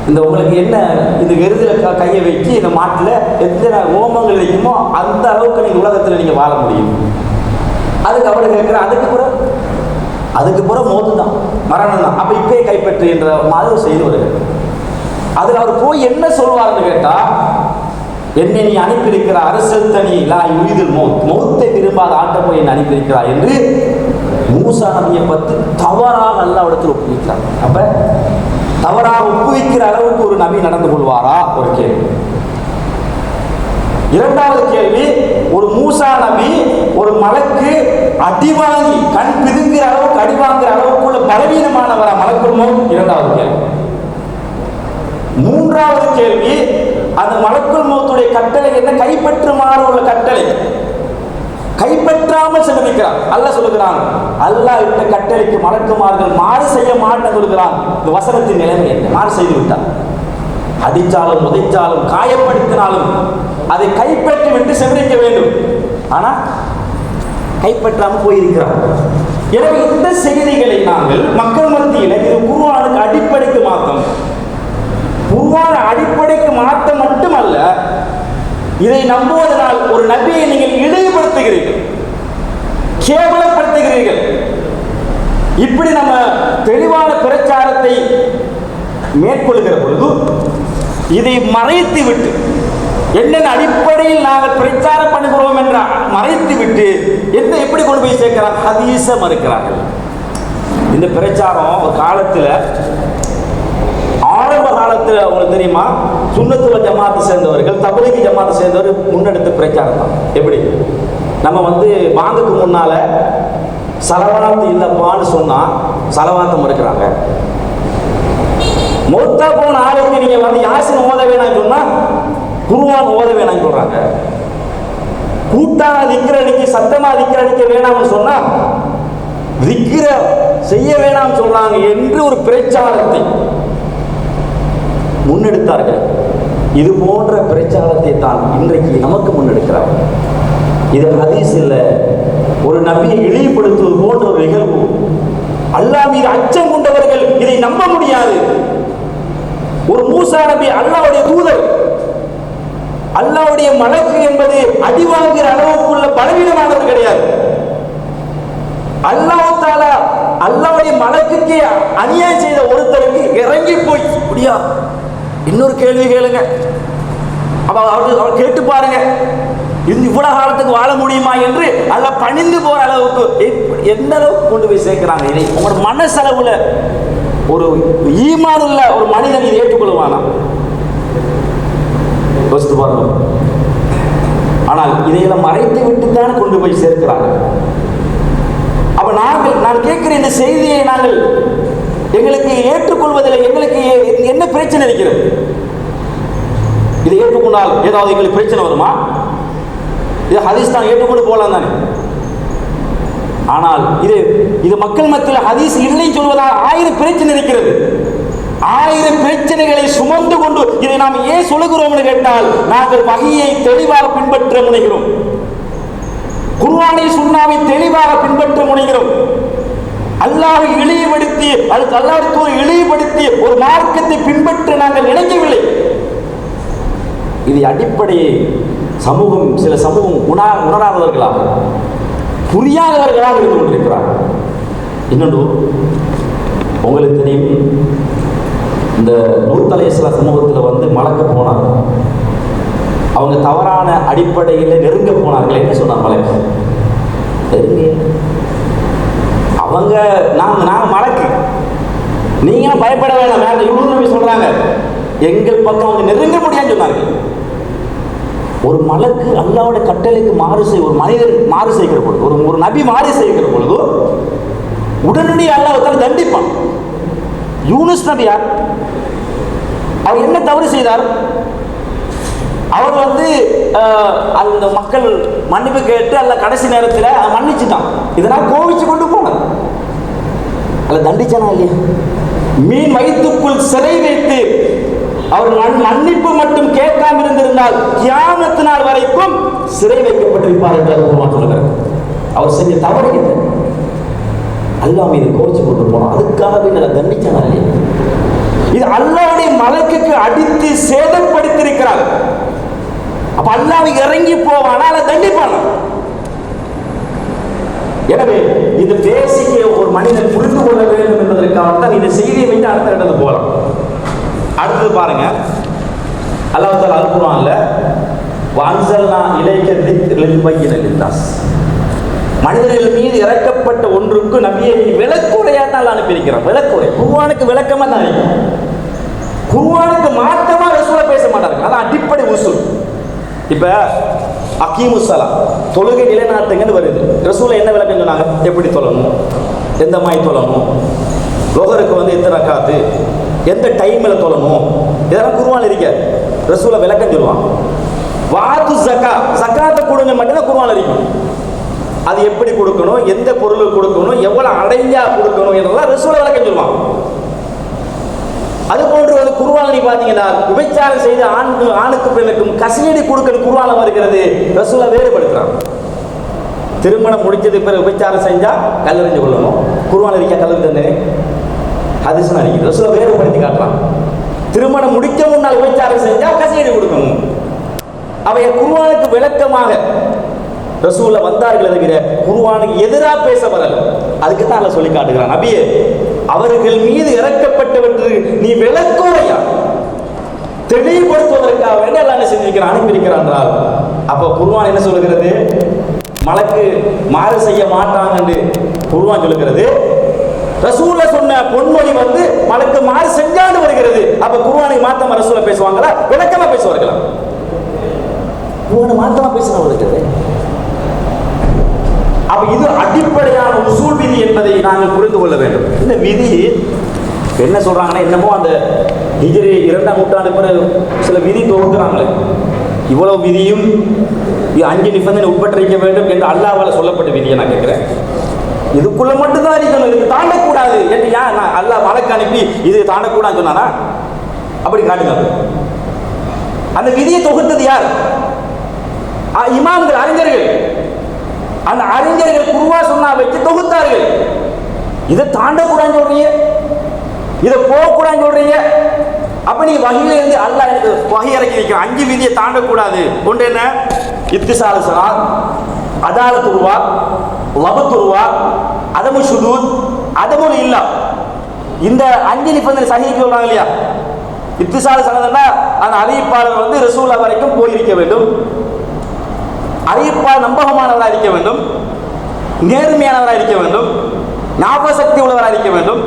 இந்த உங்களுக்கு என்ன இந்த எருதுல கையை வச்சு இந்த மாட்டில் எத்தனை ஓமங்கள் வைக்குமோ அந்த அளவுக்கு நீங்க உலகத்தில் நீங்க வாழ முடியும். அதுக்கு அவரு கேட்கிற அதுக்கு பிறகு மோது தான், மரணம் தான். அப்ப இப்பே கைப்பற்று என்ற மாதிரி செய்து வருகிறது. அதுல அவர் போய் என்ன சொல்வார்னு கேட்டா, என்னை நீ அனுப்பியிருக்கிற அரசல் தனி லா யுரிதுல் மௌத்தை விரும்பாத ஆட்ட போய் என்னை அனுப்பியிருக்கிறார் என்று மூசா நபியை பற்றி தவறாக அல்லாஹ்விடத்தில் ஒப்புவிக்கிறார். அப்ப தவறாக ஒப்புவிக்கிற அளவுக்கு ஒரு நபி நடந்து கொள்வாரா? ஒரு கேள்வி. இரண்டாவது கேள்வி, ஒரு மூசா நபி ஒரு மலக்கு அடிவாங்கி கண் பிதுங்கிற அளவுக்கு அடிவாங்கிற அளவுக்குள்ள பலவீனமானவரா மலக்குள் மௌத்? இரண்டாவது கேள்வி. மூன்றாவது கேள்வி, அந்த மலக்குள் மௌத்துடைய கட்டளை என்ன? கைப்பற்றுமாறு உள்ள கட்டளை. கைப்பற்றாமல் செலவிக்கிறார். அல்லாஹ் சொல்லுகிறான், அல்லாஹ் இட்ட கட்டளைக்கு மலக்குமார்கள் மாறு செய்ய மாட்டேன் சொல்லுகிறான். இந்த வசனத்தின் நிலைமை என்ன? மாறு செய்து விட்டார். அடித்தாலும் உதைத்தாலும் காயப்படுத்தினாலும் அதை கைப்பற்றி விட்டு செவிக்க வேண்டும். ஆனா கைப்பற்றாமல் போயிருக்கிறார். எனவே இந்த செய்திகளை நாங்கள் மக்கள் மத்தியில் இது குர்ஆனுக்கு அடிப்படைக்கு மாற்றம். குர்ஆன் அடிப்படைக்கு மாற்றம் மட்டுமல்ல, இதை நம்புவதனால் ஒரு நபியை நீங்கள் இழிவுபடுத்துகிறீர்கள், கேவலப்படுத்துகிறீர்கள். இப்படி நம்ம தெளிவான பிரச்சாரத்தை மேற்கொள்கிற பொழுது இதை மறைத்து விட்டு, என்னென்ன அடிப்படையில் நாங்கள் பிரச்சாரம் பண்ணுகிறோம் என்ற மறைத்து விட்டு எப்படி கொண்டு போய் சேர்க்கிறாங்க? ஹதீஸ மறுக்கிறார்கள். இந்த பிரச்சாரம் ஒரு காலத்தில், ஆரம்ப காலத்தில் உங்களுக்கு தெரியுமா, சுன்னத்துவ ஜமாத்தை சேர்ந்தவர்கள் தப்லீக் ஜமாத்தை சேர்ந்தவர் முன்னெடுத்த பிரச்சாரம் தான். எப்படி நம்ம வாங்குக்கு முன்னால சலவாத்து இல்லப்பான்னு சொன்னா சலவாத்தை மறுக்கிறாங்க. மொத்தா போன ஆளுக்கு நீங்க யாசின் ஓத வேணாம் சொன்னா குர்ஆன் ஓத வேணாம் சொல்றாங்க. கூட்டா திக்ர அடிக்க சத்தமா திக்ர அடிக்க வேணாம்னு சொன்னா திக்ர செய்ய வேணாம் சொல்றாங்க என்று ஒரு பிரச்சாரத்தை முன்னெடுத்தார்கள். இது போன்ற பிரச்சாரத்தை தான் இன்றைக்கு நமக்கு முன்னெடுக்கிறார்கள். இது ஹதீஸ் இல்ல, ஒரு நபியை இழிவுபடுத்துவது போன்ற ஒரு நிகழ்வு. அல்லாஹ் மீது அச்சம் கொண்டவர்கள் இதை நம்ப முடியாது. ஒரு மூசா நபி அல்லாஹ்வுடைய தூதர், அல்லாஹ்வுடைய மலக்கு என்பது அடிவாங்குகிற அளவுக்குள்ள பலவீனமானது கிடையாது. அல்லாஹ் தஆலா அல்லாஹ்வுடைய மலக்குக்கு அநியாயம் செய்த ஒருத்தருக்கு இறங்கி போய் முடியா. இன்னொரு கேள்வி கேளுங்க, அவர் கேட்டு பாருங்க, இவ்வளவு காலத்துக்கு வாழ முடியுமா என்று அல்லாஹ் பணிந்து போற அளவுக்கு எந்த அளவுக்கு கொண்டு போய் சேர்க்கிறாங்க. இதை உங்களோட மனசளவுல ஒரு ஈமான் உள்ள ஒரு மனிதன் இதை ஏற்றுக்கொள்வானா? யோசித்து பாருங்க. ஆனால் இதையெல்லாம் மறைத்து விட்டுத்தான் கொண்டு போய் சேர்க்கிறாங்க. அப்ப நான் கேட்கிற இந்த செய்தியை நாங்கள் எங்களுக்கு ஏற்றுக்கொள்வதில் எங்களுக்கு என்ன பிரச்சனை இருக்கிறது? இதை ஏற்றுக்கொண்டால் ஏதாவது எங்களுக்கு பிரச்சனை வருமா? இது ஹதீஸ் தான், ஏற்றுக்கொண்டு போகலாம் தானே. ஆனால் இது மக்கள் மத்தியில் ஹதீஸ் இல்லை சொல்வதால் 1000 பிரச்சனை இருக்கிறது. 1000 பிரச்சனைகளை சுமந்து கொண்டு இதை நாம் ஏன் சொல்லுகிறோம் கேட்டால், நாங்கள் வஹீயை தெளிவாக பின்பற்ற முனைகிறோம், குர்ஆனை சுன்னாவை தெளிவாக பின்பற்ற முனைகிறோம். அல்லாஹ்வை இழிவுபடுத்தி அல்லாஹ்வுக்கு இழிவுபடுத்தி ஒரு மார்க்கத்தை பின்பற்ற நாங்கள் நினைக்கவில்லை. இது அடிப்படையை சில சமூகம் உணராதவர்களாக புரியாதவர்களாக இருந்து கொண்டிருக்கிறார்கள். இன்னொன்று உங்களுக்கு தெரியும், இந்த லூத் அலைஹிஸ்ஸலாம் சமூகத்தில் மலக்க போனாங்க. அவங்க தவறான அடிப்படையில் நெருங்க போனார்கள். என்ன சொன்னாங்க மலக்கு? அவங்க நாங்கள் மலக்கு, நீங்க பயப்பட வேணாம், வேண்டாம் இவங்க சொல்றாங்க, எங்கள் பக்கம் அவங்க நெருங்க முடியாதுன்னு சொன்னாங்க. ஒரு மலக்கு அல்லாஹ்வுடைய கட்டளைக்கு ஒரு மனிதர் மாறு செய்கிற பொழுது, ஒரு நபி மாறு செய்கிற பொழுது உடனடியாக அல்லாஹ் தண்டிப்பான். யூனுஸ் நபி யார்? அவர் என்ன தவறு செய்தார்? அவர் வந்து அந்த மக்கள் மன்னிப்பு கேட்டு அல்ல கடைசி நேரத்தில் மன்னிச்சுட்டான். இதனால் கோவிச்சு கொண்டு போனார். அல்ல தண்டிச்சானா இல்லையா? மீன் வயிற்றுக்குள் சிறை வைத்து அவர் மன்னிப்பு மட்டும் கேட்காம இருந்திருந்தால் கியாமத்து நாள் வரைக்கும் சிறை வைக்கப்பட்டிருப்பார் என்று சொல்லுகிறார். அவர் செஞ்ச தவறு என்ன? அல்லாஹ் மீது கோவிச்சு கொண்டு போனோம். அதுக்காகவே நான் தண்டிச்சானா இல்லையா? இது அல்லாஹ்வுடைய மலக்குக்கு அடித்து சேதப்படுத்தியிருக்கிறார். அப்ப அல்லாஹ் இறங்கி போவானா அல்ல தண்டிப்பானா? எனவே இந்த பேசிய ஒரு மனிதன் புரிந்து கொள்ள வேண்டும் என்பதற்காக தான் இந்த செய்தியை வைத்து அடுத்த இடத்துல போகலாம். அடுத்தது பாருங்க, அல்லாஹ் தஆலா அல் குர்ஆன்ல வஅன்ஸல்னா இலைக லில்பையின லின்னாஸ், மனிதர்கள் மீது இறக்கப்பட்ட ஒன்றுக்கு நபியை விளக்குரையா தான் அல்லாஹ் அனுப்பியிருக்கிறான். விளக்குரை குர்ஆனுக்கு விளக்கமா தான் இருக்கு. குர்ஆனுக்கு மாற்றமா ரசூலை பேச மாட்டாங்க. அதான் அடிப்படை உசூல். இப்ப அகீமுஸ்ஸலா தொழுகை நிலைநாட்டுங்கன்னு வருது. ரசூலை என்ன விளக்கம் சொன்னாங்க? எப்படி தொழணும், எந்த மாதிரி தொழணும், லோகருக்கு வந்து எத்தனை ரக்காத்து, எந்த டைமில் தொழணும், இதெல்லாம் குர்ஆன்ல இருக்க. ரசூலை விளக்கம் சொல்லுவாங்க. வாத்து ஜக்கா, ஜக்காத்தை கொடுங்க மட்டும்தான் குர்ஆன்ல இருக்கும். அது எப்படி கொடுக்கணும், எந்த பொருளுக்கு கொடுக்கணும், எவ்வளவு அடைஞ்சா கொடுக்கணும் என்றெல்லாம் ரசூலை விளக்கம் சொல்லுவாங்க. அது போன்று வந்து குர்ஆன்ல நீ பாத்தீங்கன்னா விபச்சாரம் செய்து ஆணுக்கு பெண்ணுக்கும் கசியடி கொடுக்கணும் குர்ஆன்ல வருகிறது. ரசூலை வேறுபடுத்துறாங்க. திருமணம் முடிச்சது பிறகு விபச்சாரம் செஞ்சா கல்லறிஞ்சு கொள்ளணும். குர்ஆன்ல இருக்க கல்லறிஞ்சு தண்டனை ஹதீஸ்ல இருக்கு. ரசூலை வேறுபடுத்தி காட்டுறாங்க. திருமணம் முடிக்க முன்னால் விபச்சாரம் செஞ்சா கசியடி கொடுக்கணும். அவைய குர்ஆனுக்கு விளக்கமாக ரசூலை வந்தார்கள் என்கிற குர்ஆனுக்கு எதிராக பேச வரல. அதுக்கு தான் அல்லாஹ் சொல்லி காட்டுகிறான், நபியே அவர்கள் மீது இறக்கப்பட்டவற்று நீ விளக்குரையா தெளிவுபடுத்துவதற்காக வேண்டி அல்லாஹ் என்ன செஞ்சிருக்கிறான், அனுப்பியிருக்கிறான் என்றால் அப்ப குர்ஆன் என்ன சொல்கிறது? மலக்கு மாறு செய்ய மாட்டாங்க என்று குர்ஆன் சொல்கிறது. ரசூலை சொன்ன பொன்மொழி வந்து மலக்கு மாறு செஞ்சாண்டு வருகிறது. அப்ப குர்ஆனுக்கு மாத்தமா ரசூலை பேசுவாங்களா, விளக்கமா பேசுவார்களா? குர்ஆன் மாத்தமா பேசுறவர்கள். அப்ப இது அடிப்படையான உசூல் விதி என்பதை நாங்கள் புரிந்து கொள்ள வேண்டும். இந்த விதி என்ன சொல்றாங்கன்னா, என்னமோ அந்த ஹிஜ்ரி 2ஆம் நூற்றாண்டு பிறகு சில விதி தொகுக்கிறாங்களே, இவ்வளவு விதியும் 5 நிபந்தனை உட்பட்டிருக்க வேண்டும் என்று அல்லாஹ்வால சொல்லப்பட்ட விதியை நான் கேட்கிறேன். இதுக்குள்ள மட்டும்தான் இருக்கணும், இதுக்கு தாண்டக்கூடாது என்று ஏன் அல்லாஹ் மலக்கு அனுப்பி இது தாண்டக்கூடாதுன்னு சொன்னானா? அப்படி காட்டுங்க. அந்த விதியை தொகுத்தது யார்? இமாம்கள், அறிஞர்கள். அந்த அறிஞர்கள் குர்ஆன் சொன்னா வச்சு தொகுத்தார்கள். இதை தாண்டக்கூடாதுன்னு சொல்றீங்க, இதை போகக்கூடாதுன்னு சொல்றீங்க. அப்ப நீ வஹீல இருந்து அல்லாஹ் எனக்கு வஹீ இறக்கி வைக்கிறான். 5 விதியை தாண்டக்கூடாது. ஒன்று என்ன? இத்திசால் ஸலாத், அதாலத் உருவா, லபத் உருவா, அதமு ஷுதூத், அதமுல் இல்லா. இந்த 5 நிபந்தனை சஹீஹ் சொல்றாங்க இல்லையா? இத்திசால் ஸலாத்னா அந்த அறிவிப்பாளர் வந்து ரசூலா வரைக்கும் போயிருக்க வேண்டும், அறிவிப்பால் நம்பகமானவராக இருக்க வேண்டும், நேர்மையானவராக இருக்க வேண்டும், ஞாபக சக்தி உள்ளவராக இருக்க வேண்டும்,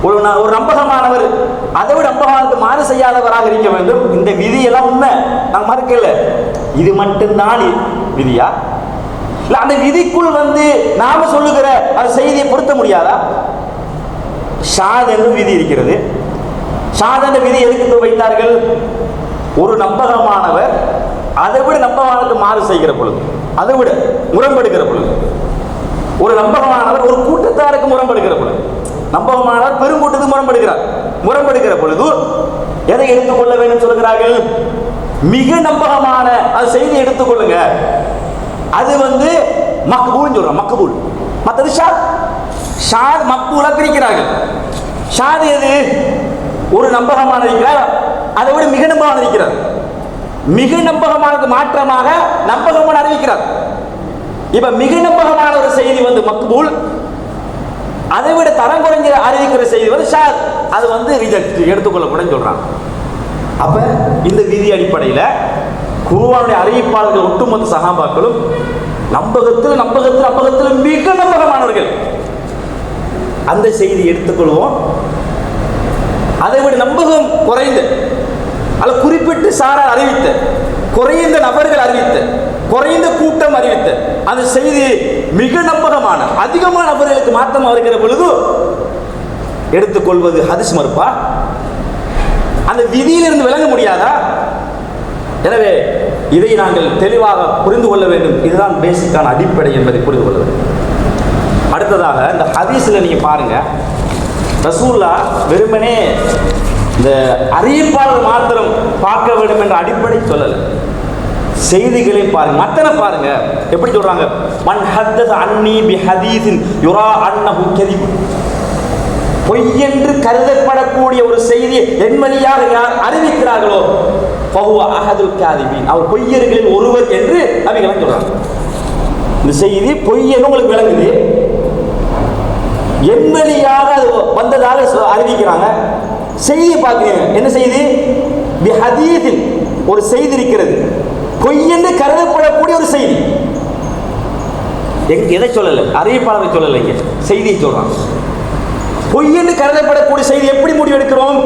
ஒரு நம்பகமானவர், அதை விட நம்பகமானது மாறு செய்யாதவராக இருக்க வேண்டும். இந்த விதியெல்லாம் உண்மை, நான் மறுக்கல. இது மட்டும்தான் விதியா? இல்ல அந்த விதிக்குள் வந்து நாம சொல்லுகிற அந்த செய்தியை பொருத்த முடியாதா? ஷாத் என்று விதி இருக்கிறது. ஷாத் என்ற விதி எதுக்கு வைத்தார்கள்? ஒரு நம்பகமானவர் அதை விட நம்பகமானதுக்கு மாறு செய்கிற பொழுது, அதை விட முரண்படுகிற பொழுது, ஒரு நம்பகமானவர் ஒரு கூட்டத்தாருக்கு முரண்படுகிற பொழுது, நம்பகமானவர் பெருங்கூட்டத்துக்கு முரண்படுகிற பொழுது எதை எடுத்துக்கொள்ள வேண்டும் சொல்கிறார்கள்? மிக நம்பகமான அது செய்தி எடுத்துக்கொள்ளுங்க. அது வந்து மக்பூல் சொல்றாங்க. மக்பூல் மற்றது ஷாத். ஷாத் மக்பூலா பிரிக்கிறார்கள். ஷாத் எது? ஒரு நம்பகமான இருக்கிறார், அதை விட மிக நம்பகமான இருக்கிறார். மிக நம்பகமானது மாற்றமாக நம்பகமான அறிவிக்கிறார். இப்ப மிக நம்பகமான ஒரு செய்தி வந்து மக்பூல், அதை விட தரம் குறைஞ்ச அறிவிக்கிற செய்தி வந்து ஷாத், அது வந்து ரிஜெக்ட், எடுத்துக்கொள்ளக்கூடாதுன்னு சொல்றாங்க. அப்ப இந்த விதி அடிப்படையில் குர்ஆனுடைய அறிவிப்பாளர்கள் ஒட்டுமொத்த சஹாபாக்களும் நம்பகத்தில் மிக நம்பகமானவர்கள். அந்த செய்தி எடுத்துக்கொள்வோம். அதை விட நம்பகம் குறைந்த அல்ல குறிப்பிட்டு சாரார் அறிவித்த, குறைந்த நபர்கள் அறிவித்த, குறைந்த கூட்டம் அறிவித்த அந்த செய்தி மிக நம்பகமான அதிகமான நபர்களுக்கு மாற்றமாக இருக்கிற பொழுது எடுத்துக்கொள்வது ஹதீஸ் மறுப்பா? அந்த விதியிலிருந்து விளங்க முடியாதா? எனவே இதை நாங்கள் தெளிவாக புரிந்து கொள்ள வேண்டும். இதுதான் பேசிக்கான அடிப்படை என்பதை புரிந்து கொள்ள வேண்டும். அடுத்ததாக இந்த ஹதீஸ்ல நீங்க பாருங்க, ரசூல்லா வெறுமனே இந்த அறிவிப்பாளர் மாத்திரம் பார்க்க வேண்டும் என்ற அடிப்படை சொல்லலை. செய்திகளை பாருங்க, மத்தன பாருங்க எப்படி சொல்றாங்க. மன் ஹத்தஸ அன்னி பி ஹதீஸின் யுரா அன்னஹு கதிப். பொய் என்று கருதப்படக்கூடிய ஒரு செய்தியை என் வழியாக யார் அறிவிக்கிறார்களோ ஃபஹுவ அஹதுல் காதிபீன், அவர் பொய்யர்களில் ஒருவர் என்று அவைகளை சொல்றாங்க. இந்த செய்தி பொய் என்று உங்களுக்கு விளங்குது, என் வழியாக வந்ததாக அறிவிக்கிறாங்க. செய்தி பார்க்கிறீங்க, என்ன செய்தி? பி ஹதீஸின், ஒரு செய்தி இருக்கிறது, பொய் என்று கருதப்படக்கூடிய ஒரு செய்தி. எதை சொல்லலை? அறிவிப்பாளரை சொல்லலை, இங்கே செய்தியை சொல்றாங்க. பொய் என்று கருதப்படக்கூடிய செய்தி எப்படி முடிவெடுக்கிறோம்?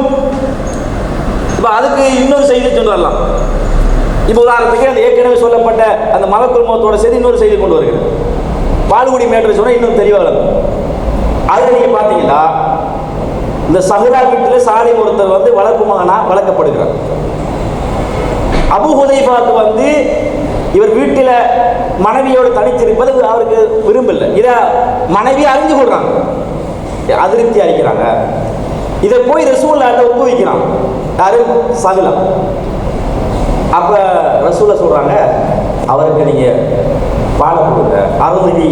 இப்போ அதுக்கு இன்னொரு செய்தி கொண்டு வரலாம். இப்போ உதாரணத்துக்கு அந்த ஏற்கனவே சொல்லப்பட்ட அந்த மலக்குள் மௌத்தோட செய்தி இன்னொரு செய்தி கொண்டு வருகிறது. பால்குடி மேட்டரை சொன்னால் இன்னும் தெளிவாக இருக்கும். அதில் நீங்கள் பார்த்தீங்கன்னா இந்த சஹரா வீட்டில் சாலிம் ஒருத்தர் வந்து வளர்ப்பு மகனா வளர்க்கப்படுகிறார். அபு ஹுதைஃபாவுக்கு இவர் வீட்டில் மனைவியோடு தனித்திருப்பது அவருக்கு விரும்பல. இதை மனைவி அறிஞ்சு கொள்றாங்க, அதிருப்தி அளிக்கிறாங்க. இதை போய் ரசூலுல்லாஹ்ட்ட ஒப்புவிக்கிறான். யாரு? சஹலா. அப்ப ரசூலா சொல்றாங்க, அவருக்கு நீங்க பாலை கொடுங்க, அறுபது.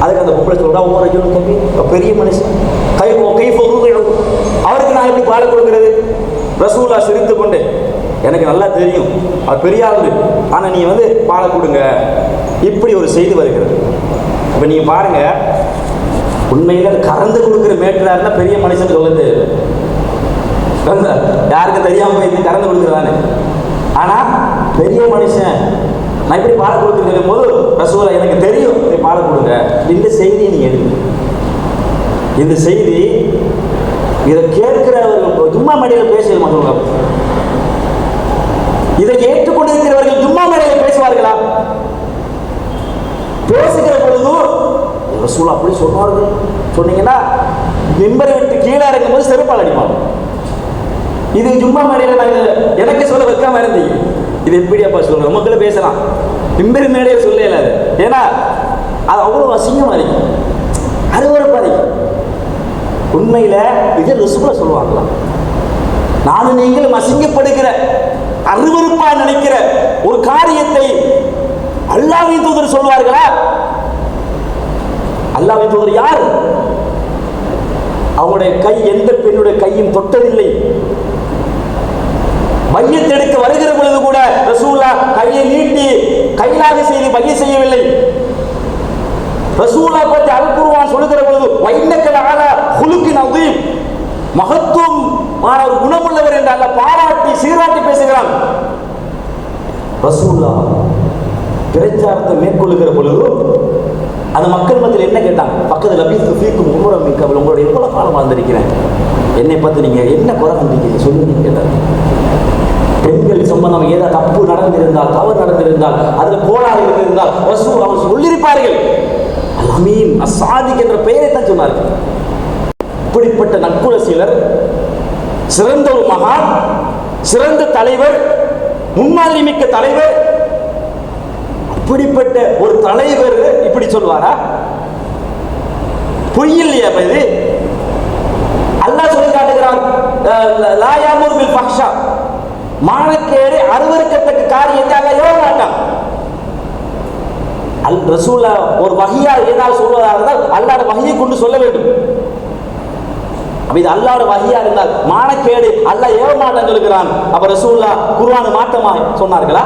அதுக்கு அந்த பொம்பளை சொல்றா, ஒவ்வொரு கம்பி பெரிய மனுஷன் கை அவருக்கு நான் எப்படி பாலை கொடுக்கிறது? ரசூலா சிரித்து கொண்டு, எனக்கு நல்லா தெரியும் அவர் பெரிய ஆளு, ஆனா நீ பாலை கொடுங்க. இப்படி ஒரு செய்தி வருகிறது. இப்ப நீங்க பாருங்க, உண்மையில கறந்து கொடுக்குற மேட்டரா இருந்தா பெரிய மனுஷன் சொல்லுது, யாருக்கு தெரியாம போய் கறந்து கொடுக்குறதானே. ஆனா பெரிய மனுஷன் நான் இப்படி பாலை கொடுக்குறது போது ரசூலா எனக்கு தெரியும் பாலை கொடுங்க. இந்த செய்தியை நீங்க எடுங்க. இந்த செய்தி இதை கேட்கிறவர்கள் ஜும்மா மேடையில் பேசணுமா சொல்லுங்க? இதை ஏற்றுக்கொண்டிருக்கிறவர்கள் ஜும்மா மேடையில் பேசுவார்களா? பேசுகிற பொழுது ரசூல் அப்படி சொன்னார்கள் சொன்னீங்கன்னா மிம்பரை விட்டு கீழே இறங்கும் போது செருப்பால் அடிப்பாங்க. இது ஜும்மா மேடையில் நாங்கள் எனக்கு சொல்ல வைக்காம இருந்தீங்க. இது எப்படி அப்பா சொல்றோம்? மக்கள பேசலாம், மிம்பரி மேடையில் சொல்ல இல்லாது. ஏன்னா அது அவ்வளவு அசிங்கமா இருக்கும், அருவருப்பாதிக்கும். உண்மையில இது ரசூலா சொல்லுவாங்களா? நானும் நீங்களும் அசிங்கப்படுகிற அருவருப்பா நினைக்கிற ஒரு காரியத்தை அல்லாஹ்வின் தூதர் சொல்வார்களா? அல்லாஹ்வின் தூதர் யார்? அவங்களுடைய கை எந்த பெண்ணுடைய கையும் தொட்டதில்லை. மையத்தை எடுக்க வருகிற பொழுது கூட ரசூலா கையை நீட்டி கைலாக செய்து மைய செய்யவில்லை. ரசூலா பற்றி அல் குர்ஆன் சொல்லுகிற பொழுது வைன்னக லஅலா குலுகின் அதீம், மகத்துவமான ஒரு குணமுள்ளவர் என்று அல்லாஹ் பாராட்டி சீராட்டி பேசுகிறான். ரசூலா பிரச்சாரத்தை மேற்கொள்ளுகிற பொழுது அந்த மக்கள் மத்தியில் என்ன கேட்டாங்க? பக்கத்தில் லபீத்து ஃபீக்கும் உம்ரம் மின் கபில், உங்களோட எவ்வளவு காலம் வாழ்ந்திருக்கிறேன், என்னை பார்த்து நீங்க என்ன குறை கண்டிருக்கீங்க சொல்லுங்க கேட்டாங்க. பெண்கள் சம்பந்தம் ஏதாவது தப்பு நடந்திருந்தால், தவறு நடந்திருந்தால், அதுல கோளாறு இருந்தால் ரசூல் அவர் சொல்லியிருப்பார்கள். அல் அமீன் அஸ்ஸாதிக் என்ற பெயரை தான் சொன்னார்கள். இப்படிப்பட்ட நற்குல சிலர், சிறந்த ஒரு மகான், சிறந்த தலைவர், முன்மாதிரி மிக்க தலைவர், இப்படிப்பட்ட ஒரு தலைவர் இப்படி சொல்வாரா? பொய் இல்லையா இது? அல்லாஹ் சொல்லி காட்டுகிறான், லா யாமுரு பில் ஃபஹ்ஷா, மானக்கேடு அருவருக்கத்தக்க காரியத்தை அல்லாஹ் ஏவ மாட்டான். அல் ரசூலா ஒரு வஹியா ஏதாவது சொல்வதாக இருந்தால் அல்லாஹ்வுடைய வஹியை கொண்டு சொல்ல வேண்டும். அப்ப இது அல்லாஹ்வுடைய வஹியா இருந்தால் மானக்கேடு அல்லாஹ் ஏவ மாட்டான் சொல்கிறான். அப்ப ரசூலுல்லாஹ் குர்ஆன் மாற்றமா சொன்னார்களா?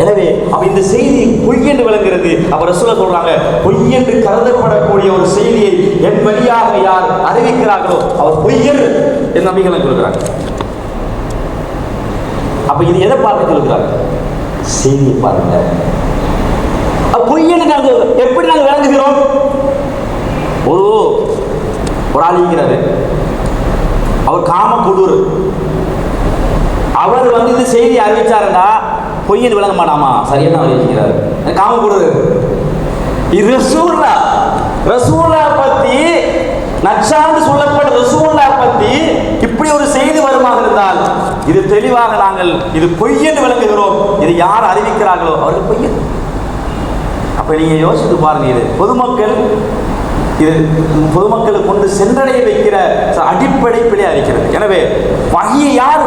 எனவே அப்ப இந்த செய்தி பொய் என்று விளங்குகிறது. அப்ப ரசூலுல்லாஹ் சொல்றாங்க, பொய் என்று கருதப்படக்கூடிய ஒரு செய்தியை என் வழியாக யார் அறிவிக்கிறார்களோ அவர் பொய்யர் என்று நபிகளை சொல்கிறாங்க. அப்ப இது எதை பார்க்க சொல்கிறாங்க? செய்தியை பாருங்க. பொய் என்று நாங்கள் எப்படி நாங்கள் விளங்குகிறோம்? ஒரு ஆள் இருக்கிறாரு, அவர் காம கொடூர், அவர் இந்த செய்தி அறிவிச்சாருன்னா பொய்யன்னு விளங்க மாட்டாமா? சரியான அறிவிக்கிறார், காம கொடூர். இது ரசூலா பத்தி நற்சான்று சொல்லப்பட்ட ரசூலா பத்தி இப்படி ஒரு செய்தி வருமாக இருந்தால் இது தெளிவாக நாங்கள் இது பொய் என்று விளங்குகிறோம். இது யார் அறிவிக்கிறார்களோ அவர்கள் பொய். அப்ப நீங்க யோசித்து பாருங்க, இது பொதுமக்களுக்கு கொண்டு சென்றடைய வைக்கிற அடிப்படை பிழை அறிக்கிறது. எனவே வஹியை யார்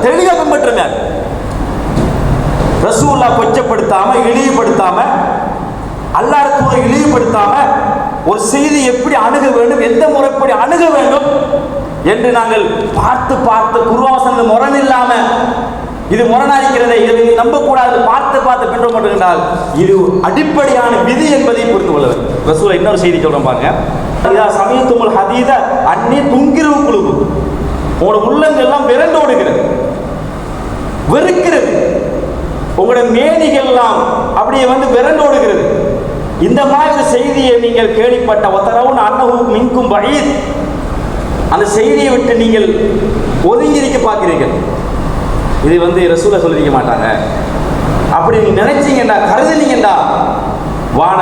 தெளிவாக பின்பற்றுங்க. ரசூலா கொச்சப்படுத்தாம இழிவுபடுத்தாம அல்லாஹ் தூதரை இழிவுபடுத்தாம ஒரு செய்தி எப்படி அணுக வேண்டும், எந்த முறைப்படி அணுக வேண்டும் என்று நாங்கள் பார்த்து குர்ஆன் முரண் இல்லாம இது முரணாஇருக்கிறதை இதை நம்பக்கூடாது பார்த்து பின்பற்றுகின்றால் இது அடிப்படையான விதி என்பதை புரிந்து கொள்ள வேண்டும். ரசூலா இன்னொரு செய்தி சொல்றோம் பாருங்க, இதா சமயத்துமுல் ஹதீத அன்னி துங்கிரு குழுவு, உங்களோட உள்ளங்கள் எல்லாம் விரண்டோடுகிறது, வெறுக்கிறது, உங்களுடைய மேனிகள் எல்லாம் அப்படியே விரண்டோடுகிறது. இந்த மாதிரி செய்தியை நீங்கள் கேள்விப்பட்ட ஒத்தரவுன் அன்னஹு மின்கும் பஈத், அந்த செய்தியை விட்டு நீங்கள் ஒதுங்கி பார்க்கிறீர்கள். இது ரசூலா சொல்லிக்க மாட்டாங்க. அப்படி நீங்க நினைச்சீங்கடா, கருதுனீங்கடா, வான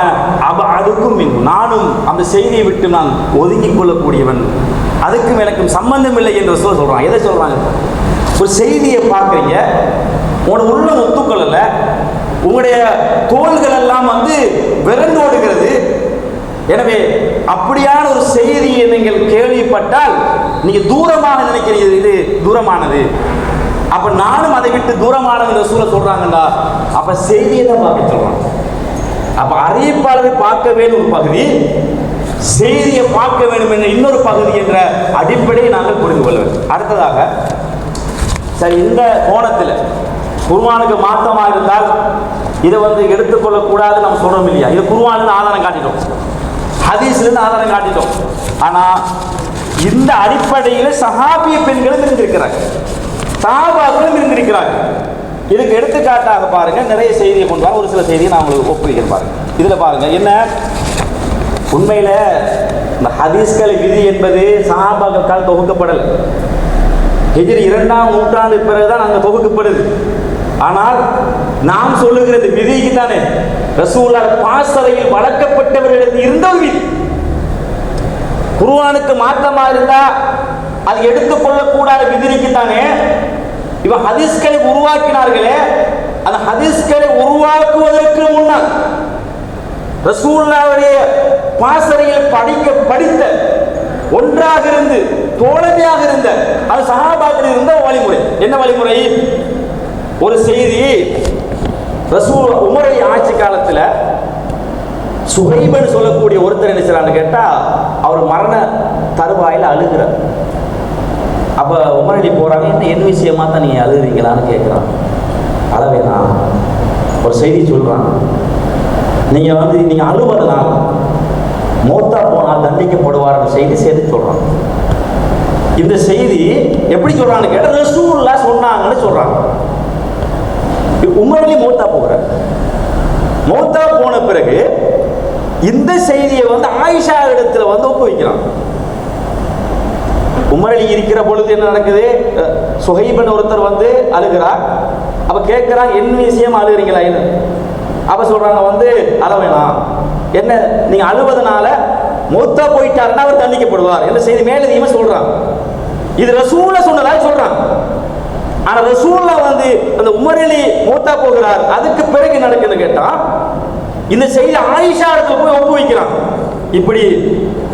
அதுக்கும் நானும் அந்த செய்தியை விட்டு நான் ஒதுங்கிக் கொள்ளக்கூடியவன், அதுக்கும் எனக்கும் சம்பந்தம் இல்லை என்று ரசூலா சொல்றாங்க. எதை சொல்றாங்க? ஒரு செய்தியை பார்க்குறீங்க, உங்களோட உள்ள ஒத்துக்கொள்ளல, உங்களுடைய தோள்கள் எல்லாம் விரண்டோடுகிறது. எனவே அப்படியான ஒரு செய்தியை நீங்கள் கேள்விப்பட்டால் நீங்க தூரமாக நினைக்கிறீங்க, இது தூரமானது, அப்ப நானும் அதை விட்டு தூரமானது ரசூலா சொல்றாங்கடா. அப்ப செய்தியை தான் பார்க்க சொல்றாங்க. அப்ப அறிவிப்பாளரை பார்க்க வேண்டும் ஒரு பகுதி, செய்தியை பார்க்க வேண்டும் என்ற இன்னொரு பகுதி என்ற அடிப்படையை நாங்கள் புரிந்து கொள்ள வேண்டும். அடுத்ததாக, சரி, இந்த கோணத்தில் குர்ஆனுக்கு மாற்றமா இருந்தால் இதை எடுத்துக்கொள்ளக்கூடாது நம்ம சொல்றோம் இல்லையா? இது குர்ஆனிலிருந்து ஆதாரம் காட்டிட்டோம், ஹதீஸ்லேருந்து ஆதாரம் காட்டிட்டோம். ஆனா இந்த அடிப்படையில் சஹாபிய பெண்களும் இருந்திருக்கிறார்கள், சஹாபாக்களும் இருந்திருக்கிறார்கள். இதுக்கு எடுத்துக்காட்டாக பாருங்க, நிறைய செய்தியை கொண்டு வாங்க. ஒரு சில செய்தியை நான் உங்களுக்கு ஒப்புவிக்கிறேன் பாருங்க. இதுல பாருங்க, என்ன உண்மையில இந்த ஹதீஸ்களை விதி என்பது சஹாபாக்கள் தொகுக்கப்படலை. ஹிஜ்ரி 2ஆம் நூற்றாண்டு பிறகுதான் அங்கே தொகுக்கப்படுது. ஆனால் நாம் சொல்லுகிறது விதிக்கு தானே, ரசூலுல்லாஹ் பாசறையில் வளர்க்கப்பட்டவர்களுக்கு இருந்த விதி. குர்ஆனுக்கு மாற்றமா இருந்தா அது எடுத்துக்கொள்ளக்கூடாத விதிக்கு தானே. இவன் ஹதீஸ்களை உருவாக்கினார்களே, அந்த ஹதீஸ்களை உருவாக்குவதற்கு முன்னால் ரசூலுல்லாஹ்வுடைய பாசறையில் படித்த ஒன்றாக இருந்து தோழமையாக இருந்த அது சஹாபாக்கள் இருந்த வழிமுறை. என்ன வழிமுறை? ஒரு செய்தி, ரசூல் உமருடைய ஆட்சி காலத்தில் சுஹைபன் சொல்லக்கூடிய ஒருத்தர் என்ன செய்யறான்னு கேட்டா, அவர் மரண தருவாயில் அழுகிறார். அப்ப உமரடி போறாங்க, என்ன விஷயமா தான் நீங்க அழுகிறீங்களான்னு கேட்கிறான். அளவேனா ஒரு செய்தி சொல்றான், நீங்க நீங்க அழுவதனால் மௌத்தா போனால் தண்டிக்கப்படுவார் செய்தி சேர்த்து சொல்றான். இந்த செய்தி எப்படி சொல்றான்னு கேட்டா, ரசூலுல்லாஹ் சொன்னாங்கன்னு சொல்றாங்க. உமர் அலி மௌத்தா போகிறார். மௌத்தா போன பிறகு இந்த செய்தியை ஆயிஷா இடத்துல ஒப்புவிக்கிறான். உமர் அலி இருக்கிற பொழுது என்ன நடக்குது? சுஹைபன் ஒருத்தர் அழுகிறார். அப்ப கேட்கிறான், என்ன விஷயம் அழுகிறீங்களா? அப்ப சொல்றாங்க, அழ வேணாம், என்ன நீங்க அழுவதனால மௌத்தா போயிட்டாருன்னா அவர் தண்டிக்கப்படுவார் என்ற செய்தி மேலதிகமா சொல்றான். இது ரசூலுல்லாஹ் சொன்னதா சொல்றான். ஆனா ரசூலுல்லாஹ் அந்த உமர் அலி மௌத்தா போகிறார், அதுக்கு பிறகு நடக்குதுன்னு கேட்டா இந்த செய்தி ஆயிஷா இடத்துல போய் ஒப்புவிக்கிறான். இப்படி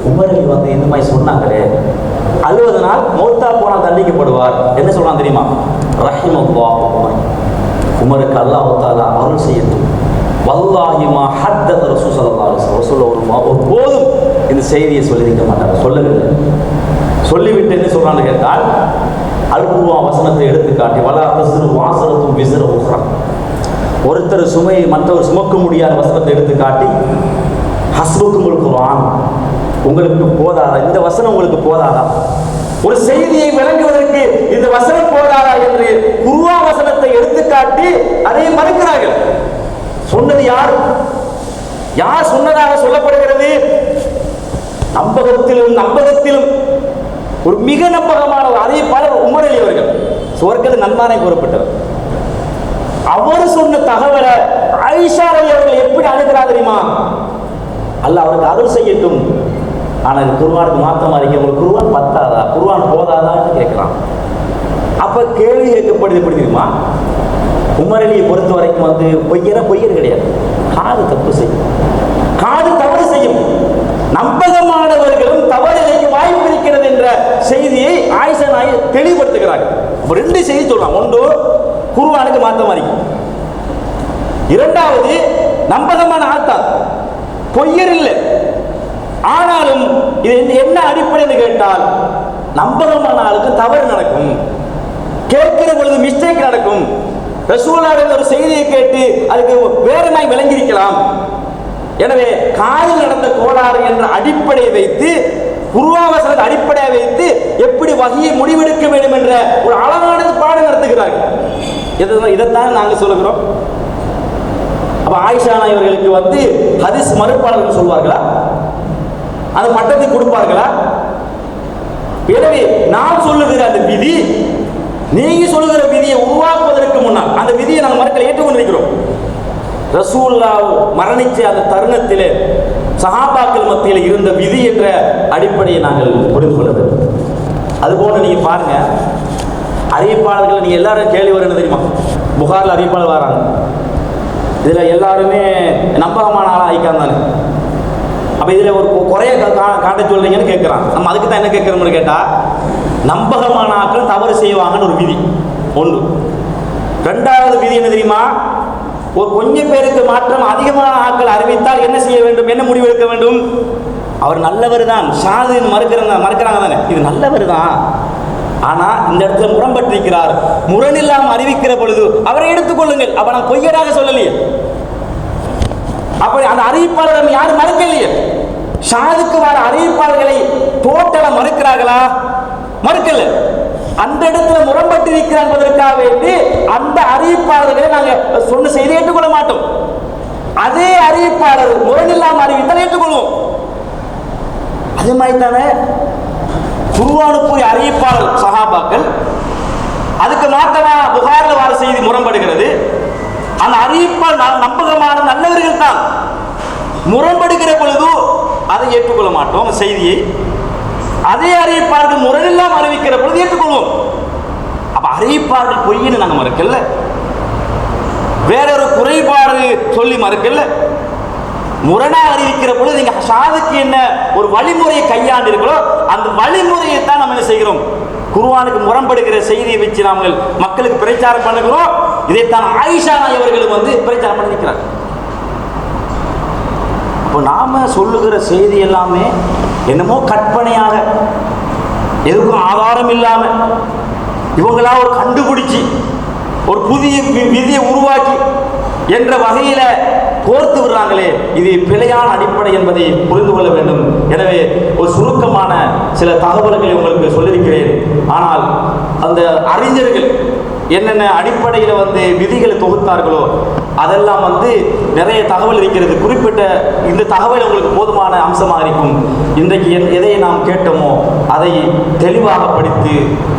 உமர் அலி இந்த மாதிரி சொன்னாங்களே, அழுவதனால் மௌத்தா போனால் தண்டிக்கப்படுவார் என்ன சொல்றான் தெரியுமா? ரஹிமல்லாஹ் உமர், உமருக்கு அல்லாஹ் தஆலா அருள் செய்யட்டும். வல்லாஹி மா ஹத்தத ரசூல் ஸல்லல்லாஹு அலைஹி வஸல்லம், ரசூலுல்லாஹ் ஒரு போதும் இந்த செய்தியை சொல்லியிருக்க மாட்டாங்க, சொல்லவில்லை. சொல்லிவிட்டு என்ன சொல்றான்னு கேட்டால், அல்-குர்ஆன் வசனத்தை எடுத்து காட்டி, வலா தஸ்ரு வாசரத்தும் விஸ்ர உக்ரா, ஒருத்தர் சுமையை மற்றவர் சுமக்க முடியாத வசனத்தை எடுத்து காட்டி, ஹஸ்புக்குமுல் குர்ஆன், உங்களுக்கு போதாதா, இந்த வசனம் உங்களுக்கு போதாதா, ஒரு செய்தியை விளங்குவதற்கு இந்த வசனம் போதாதா என்று குர்ஆன் வசனத்தை எடுத்து காட்டி அதை மறுக்கிறார்கள். சொன்னது யார்? யார் சொன்னதாக சொல்லப்படுகிறது? நம்பகத்திலும் ஒரு மிக நம்பகமான அறிவிப்பாளர் உமர் அலி அவர்கள், சுவர்க்கத்தில் நன்மாராய் கூறப்பட்டவர். அவர் சொன்ன தகவலை ஆயிஷா ரலி அவர்கள் எப்படி அணுகிறார் தெரியுமா? அல்லாஹ் அவருக்கு அருள் செய்யட்டும். ஆனால் குர்ஆனுக்கு மாற்றமா இருக்கு, உங்களுக்கு குர்ஆன் பத்தாதா, குர்ஆன் போதாதான்னு கேட்கலாம். அப்ப கேள்வி கேட்கப்படுது எப்படி தெரியுமா? உமர் அலியை பொறுத்த வரைக்கும் வந்து பொய்யர் கிடையாது. காது தப்பு செய்யும், காது தவறு செய்யும். நம்பகமானவர்களும் தவறு செய்ய வாய்ப்பு இருக்கிறது என்ற செய்தியை ஆயிஷா நாய் தெளிவுபடுத்துகிறார்கள். ரெண்டு செய்தி சொல்றாங்க. ஒன்று குர்ஆனுக்கு மாற்றமா இருக்கு, இரண்டாவது நம்பகமான ஆள்தான், பொய்யர் இல்லை. ஆனாலும் இது என்ன அடிப்படைன்னு கேட்டால், நம்பகமான ஆளுக்கு தவறு நடக்கும், கேட்கிற பொழுது மிஸ்டேக் நடக்கும். ரசூலுல்லாஹ் ஒரு செய்தியை கேட்டு அதுக்கு வேற மாதிரி விளங்கியிருக்கலாம். எனவே காதில் நடந்த கோளாறு என்ற அடிப்படையை வைத்து, குர்ஆன் வசனத்தை அடிப்படையை வைத்து எப்படி வஹியை முடிவெடுக்க வேண்டும் என்ற ஒரு அழகான பாடம் நடத்துகிறார்கள். இதைத்தான் நாங்கள் சொல்லுகிறோம். அப்ப ஆயிஷா இவர்களுக்கு வந்து ஹதீஸ் மறுப்பாளர்கள் சொல்வார்களா? அந்த பட்டத்தை கொடுப்பார்களா? எனவே நான் சொல்லுகிற அந்த விதி, நீங்க சொல்லுகிற விதியை உருவாக்குவதற்கு முன்னால் அந்த விதியை நாங்கள் மறுக்கல, ஏற்றுக்கொண்டிருக்கிறோம். ரசூலுல்லாஹ் மரணிச்ச அந்த தருணத்திலே சஹாபாக்கள் மத்தியில் இருந்த விதி என்ற அடிப்படையை நாங்கள் புரிந்து கொள்ள வேண்டும். அதுபோல நீங்க பாருங்க, அறிவிப்பாளர்கள் நீங்க எல்லாரும் கேள்வி வருன்னு தெரியுமா? புகாரில் அறிவிப்பாளர் வராங்க, இதுல எல்லாருமே நம்பகமான ஆளா ஆயிக்காம தானே. அப்ப இதுல ஒரு குறைய காட்ட சொல்றீங்கன்னு கேட்கிறான். நம்ம அதுக்கு தான் என்ன கேட்கிறோம்னு கேட்டா, நம்பகமான ஆட்கள் தவறு செய்வாங்கன்னு ஒரு விதி ஒன்று. ரெண்டாவது விதி என்ன தெரியுமா? ஒரு கொஞ்சம் பேருக்கு மாற்றம் அதிகமான ஆட்கள் அறிவித்தால் என்ன செய்ய வேண்டும், என்ன முடிவு எடுக்க வேண்டும்? அவர் நல்லவர் தான், ஷாது மறுக்கிறாங்க தானே, இது நல்லவர் தான், ஆனா இந்த இடத்துல முரண்பட்டிருக்கிறார், முரணில்லாமல் அறிவிக்கிற பொழுது அவரை எடுத்துக்கொள்ளுங்கள். அப்ப நான் பொய்யராக சொல்லலையே, அப்படி அந்த அறிவிப்பாளர்கள் யாரும் மறுக்கலையே. ஷாதுக்கு வர அறிவிப்பாளர்களை டோட்டலா மறுக்கிறார்களா? மறுக்கல. அந்த இடத்துல முரண்பட்டு இருக்கிறார் என்பதற்காக வேண்டி அந்த அறிவிப்பாளர்களை நாங்க சொன்ன செய்தி ஏற்றுக்கொள்ள மாட்டோம். அதே அறிவிப்பாளர் முரணில்லாமல் அறிவித்தால் ஏற்றுக்கொள்வோம். அதே மாதிரி தானே குர்ஆனுக்கு அறிவிப்பாளர் சஹாபாக்கள், அதுக்கு மாற்றமா புகாரில் வர செய்தி முரண்படுகிறது. அந்த அறிவிப்பால் நம்பகமான நல்லவர்கள் தான், முரண்படுகிற பொழுது அதை ஏற்றுக்கொள்ள மாட்டோம் செய்தியை. அதே அறிவிப்பாளர்கள் முரணில்லாமல் அறிவிக்கிற பொழுது ஏற்றுக்கொள்வோம். அப்ப அறிவிப்பாளர்கள் பொய்ன்னு நாங்க மறுக்கல, வேறொரு குறைபாடு சொல்லி மறுக்கல. முரணா அறிவிக்கிற பொழுது நீங்க ஷாதுக்கு என்ன ஒரு வழிமுறையை கையாண்டிருக்கிறோம், அந்த வழிமுறையை தான் நம்ம என்ன செய்கிறோம், குர்ஆனுக்கு முரண்படுகிற செய்தியை வச்சு நாங்கள் மக்களுக்கு பிரச்சாரம் பண்ணுகிறோம். இதைத்தான் ஆயிஷா அவர்களும் வந்து பிரச்சாரம் பண்ணிக்கிறார். இப்போ நாம சொல்லுகிற செய்தி எல்லாமே என்னமோ கற்பனையாக, எதுக்கும் ஆதாரம் இல்லாம இவங்களா ஒரு கண்டுபிடிச்சு ஒரு புதிய விதியை உருவாக்கி என்ற வகையில கோர்த்து விடுறாங்களே, இது பிழையான அடிப்படை என்பதை புரிந்து கொள்ள வேண்டும். எனவே ஒரு சுருக்கமான சில தகவல்களை உங்களுக்கு சொல்லியிருக்கிறேன். ஆனால் அந்த அறிஞர்கள் என்னென்ன அடிப்படையில் வந்து விதிகளை தொகுத்தார்களோ அதெல்லாம் வந்து நிறைய தகவல் இருக்கிறது. குறிப்பிட்ட இந்த தகவல் உங்களுக்கு போதுமான அம்சமாக இருக்கும். இன்றைக்கு எதை நாம் கேட்டோமோ அதை தெளிவாக படித்து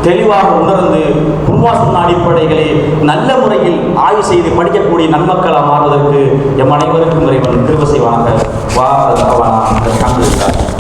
தெளிவாக உணர்ந்து குர்ஆன் சொன்ன அடிப்படைகளை நல்ல முறையில் ஆய்வு செய்து படிக்கக்கூடிய நன்மக்களாக மாறுவதற்கு எம் அனைவருக்கும் இறைவன் கிருபை செய்வானாக. வா அல்ஹம்துலில்லாஹ்.